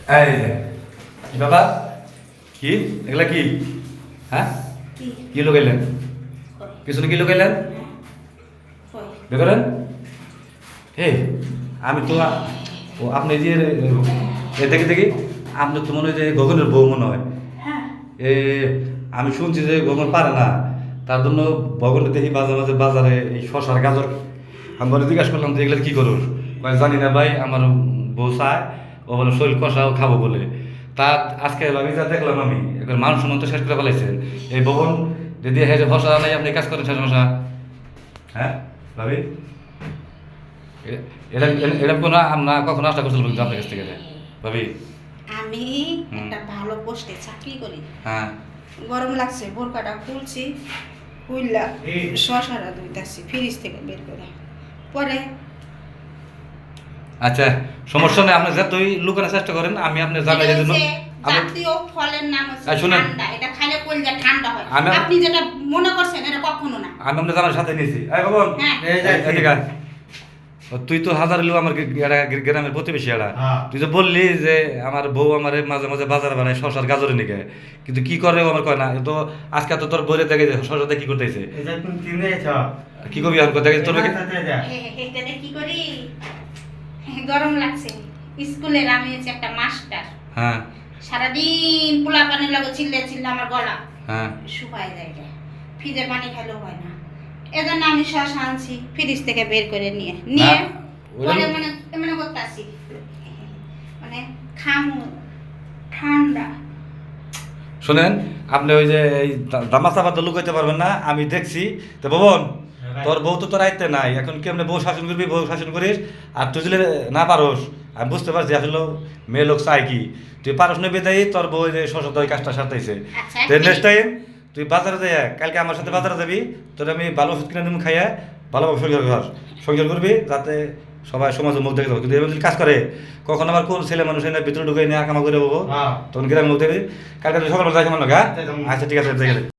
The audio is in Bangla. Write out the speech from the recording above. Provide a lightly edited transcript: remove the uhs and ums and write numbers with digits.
এই যে কি বাবা কি এগুলা কি হ্যাঁ কি লগাইলেন পিছনে কি লগাইলেন দেখেন এই আমি তো ও আপনি যে দেখি দেখি আপনি তো মনে হয় যে গগনের বউ মনে হয় এ আমি শুনছি যে গগন পারে না তার জন্য ভগনটা দেখি মাঝে মাঝে বাজারে এই শশার গাজর আমি বলে জিজ্ঞাসা করলাম যে এগুলো কী করোস জানি না ভাই আমার বউ চায় ও বলে শরীর কষাও খাবো বলে তা আজকে ভাবি যা দেখলাম আমি একবার মানুষ মতো শেষ করে ফেলাইছেন এই ভবন যদি হ্যাঁ ভরসা নাই আপনি কাজ করেন শেষ মশা হ্যাঁ ভাবি এরকম কোনো আমরা কখনো আশা করছিল কিন্তু আপনার কাছ থেকে ভাবি আমি একটা ভালো পোস্টে চাকরি করি হ্যাঁ গরম লাগছে বোরকাটা খুলছি খুললা শশাটা ধুইতাছি ফ্রিজ থেকে বের করে পরে আচ্ছা সমস্যা নেই আপনি যতই লুকানোর চেষ্টা করেন আমি আপনার জানাই জন্য জাতীয় ফলের নাম হচ্ছে শুনেন ঠান্ডা এটা খাইলে কলজা ঠান্ডা হয় আমি আপনি যেটা মনে করছেন এটা কখনো না আমি আপনার জানার সাথে নিয়েছি এই ভবন এদিকে আয়। তুই তো হাজার লোক আমার গ্রামের প্রতিবেশী এরা তুই তো বললি যে আমার বউ আমার মাঝে মাঝে বাজার বানায় শশার গাজরে নিকে কিন্তু কি করে ও আমার কয় না তো আজকে তো তোর বইরে দেখে শশাতে কি করতেছে কি করবি আর কথা তোর এইটাতে কি করি গরম লাগছে স্কুলের আমি হচ্ছে একটা মাস্টার হ্যাঁ সারাদিন পোলা পানির লাগে চিল্লে চিল্লে আমার গলা হ্যাঁ শুকায় যায় ফ্রিজে পানি খাইলেও হয় না এজন্য আমি শশা আনছি ফ্রিজ থেকে বের করে নিয়ে পরে মনে করতেছি মানে খামু ঠান্ডা শোনেন আপনি ওই যে এই দামা চাপা তো লুকাইতে পারবেন না আমি দেখছি তো ভবন তোর বউ তো তোর আইতে নাই এখন কেমনে বউ শাসন করবি বউ শাসন করিস আর তুই যদি না পারোস আমি বুঝতে পারছি আসলে মেয়ে লোক চাই কি তুই পারস না বেদাই তোর বউ যে শশা ওই কাজটা সারতেছে তো নেক্সট টাইম তুই বাজারে যাই কালকে আমার সাথে বাজারে যাবি তোর আমি ভালো ওষুধ কিনে তুমি খাইয়া ভালোভাবে সংসার করবি যাতে সবাই সমাজের মুখ দেখে কিন্তু এবার যদি কাজ করে কখন আবার কোন ছেলে মানুষ এনে ভিতরে ঢুকে নিয়ে আকামা করে বলবো তখন গ্রামের মুখ দেখবি কালকে তুই সকালবেলা যাই কেমন লাগে আচ্ছা ঠিক আছে